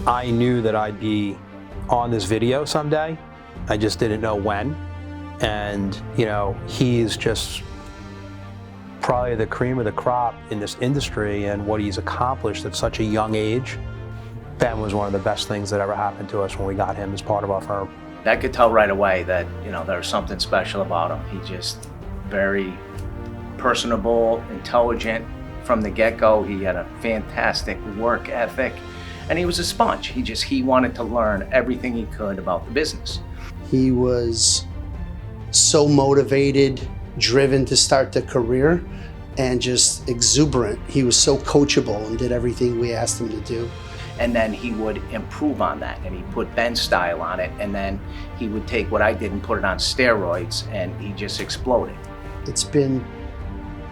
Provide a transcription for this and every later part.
I knew that I'd be on this video someday. I just didn't know when. And, you know, he's just probably the cream of the crop in this industry, and what he's accomplished at such a young age. Ben was one of the best things that ever happened to us when we got him as part of our firm. I could tell right away that, you know, there was something special about him. He just very personable, intelligent from the get-go. He had a fantastic work ethic, and he was a sponge. He wanted to learn everything he could about the business. He was so motivated, driven to start the career, and just exuberant. He was so coachable and did everything we asked him to do. And then he would improve on that, and he put Ben's style on it, and then he would take what I did and put it on steroids, and he just exploded. It's been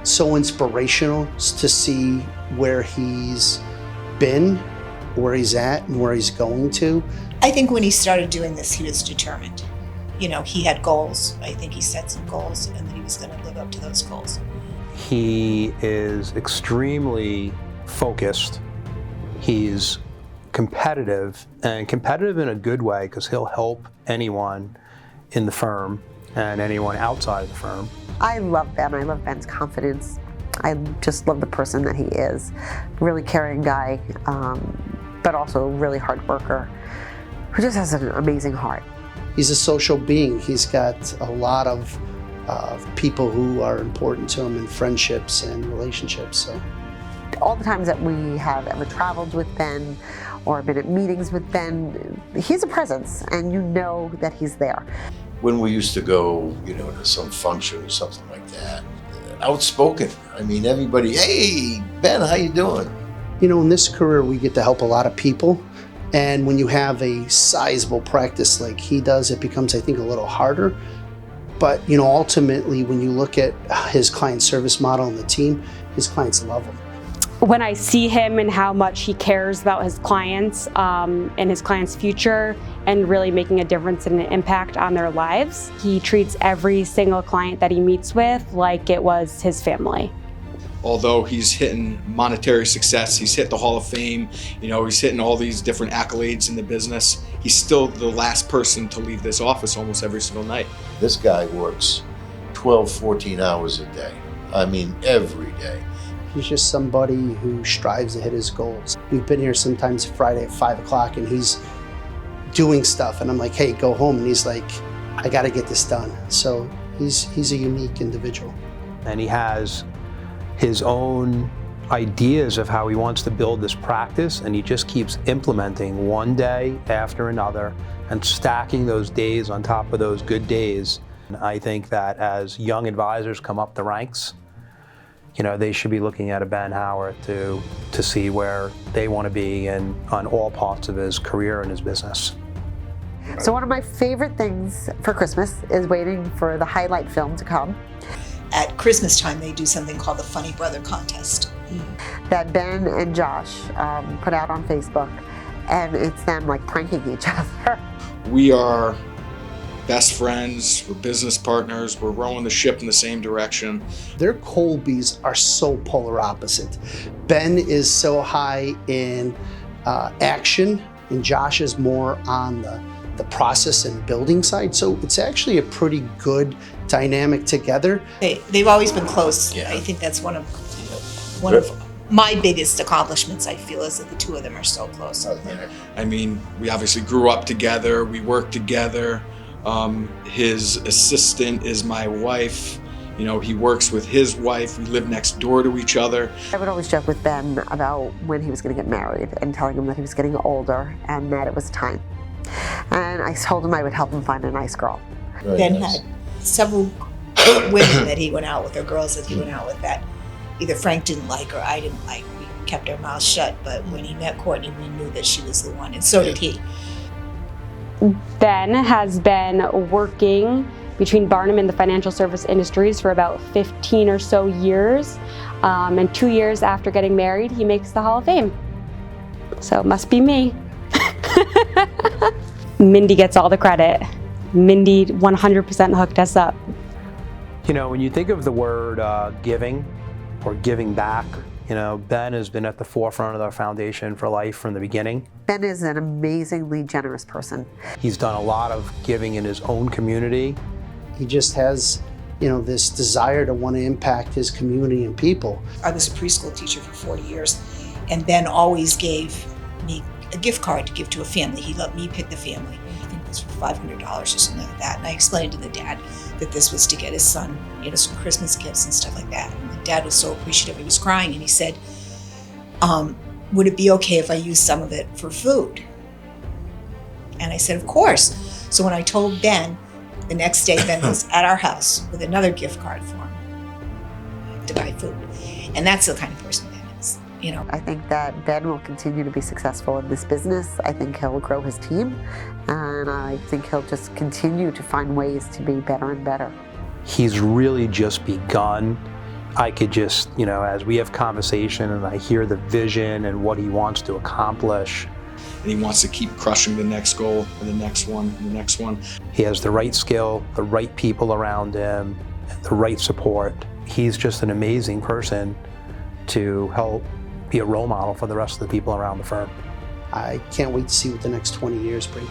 so inspirational to see where he's been, where he's at, and where he's going to. I think when he started doing this, he was determined. You know, he had goals. I think he set some goals, and then he was going to live up to those goals. He is extremely focused. He's competitive, and competitive in a good way, because he'll help anyone in the firm and anyone outside of the firm. I love Ben. I love Ben's confidence. I just love the person that he is. Really caring guy, but also a really hard worker who just has an amazing heart. He's a social being. He's got a lot of people who are important to him in friendships and relationships. So, all the times that we have ever traveled with Ben or been at meetings with Ben, he's a presence, and you know that he's there. When we used to go, you know, to some function or something like that, outspoken. I mean, everybody, hey, Ben, how you doing? You know, in this career, we get to help a lot of people. And when you have a sizable practice like he does, it becomes, I think, a little harder. But, you know, ultimately, when you look at his client service model and the team, his clients love him. When I see him and how much he cares about his clients and his clients' future and really making a difference and an impact on their lives, he treats every single client that he meets with like it was his family. Although he's hitting monetary success, he's hit the Hall of Fame, you know, he's hitting all these different accolades in the business, he's still the last person to leave this office almost every single night. This guy works 12, 14 hours a day. I mean, every day. He's just somebody who strives to hit his goals. We've been here sometimes Friday at 5 o'clock, and he's doing stuff, and I'm like, hey, go home. And he's like, I got to get this done. So he's a unique individual. And he has his own ideas of how he wants to build this practice, and he just keeps implementing one day after another and stacking those days on top of those good days. And I think that as young advisors come up the ranks, you know, they should be looking at a Ben Howarth to see where they want to be and on all parts of his career and his business. So one of my favorite things for Christmas is waiting for the highlight film to come. At Christmas time, they do something called the Funny Brother Contest. That Ben and Josh put out on Facebook, and it's them like pranking each other. We are best friends, we're business partners, we're rowing the ship in the same direction. Their Colbys are so polar opposite. Ben is so high in action, and Josh is more on the process and building side. So it's actually a pretty good dynamic together. They've always been close. Yeah. I think that's one of my biggest accomplishments, I feel, is that the two of them are so close. I mean, we obviously grew up together, we worked together. His assistant is my wife. You know, he works with his wife. We live next door to each other. I would always joke with Ben about when he was going to get married and telling him that he was getting older and that it was time. And I told him I would help him find a nice girl. Very Ben nice. had several women that he went out with, or girls that he went out with, that either Frank didn't like or I didn't like. We kept our mouths shut, but when he met Courtney, we knew that she was the one, and so did he. Ben has been working between Barnum and the financial service industries for about 15 or so years. And 2 years after getting married, he makes the Hall of Fame. So it must be me. Mindy gets all the credit. Mindy 100% hooked us up. You know, when you think of the word giving or giving back, You know, Ben has been at the forefront of our Foundation for Life from the beginning. Ben is an amazingly generous person. He's done a lot of giving in his own community. He just has, this desire to want to impact his community and people. I was a preschool teacher for 40 years, and Ben always gave me a gift card to give to a family. He let me pick the family. I think it was for $500 or something like that. And I explained to the dad that this was to get his son, some Christmas gifts and stuff like that. And the dad was so appreciative. He was crying, and he said, would it be okay if I used some of it for food? And I said, of course. So when I told Ben, the next day Ben was at our house with another gift card for him to buy food. And that's the kind of person Ben is, I think that Ben will continue to be successful in this business. I think he'll grow his team, and I think he'll just continue to find ways to be better and better. He's really just begun. I could just, as we have conversation and I hear the vision and what he wants to accomplish. And he wants to keep crushing the next goal and the next one and the next one. He has the right skill, the right people around him, the right support. He's just an amazing person to help be a role model for the rest of the people around the firm. I can't wait to see what the next 20 years bring.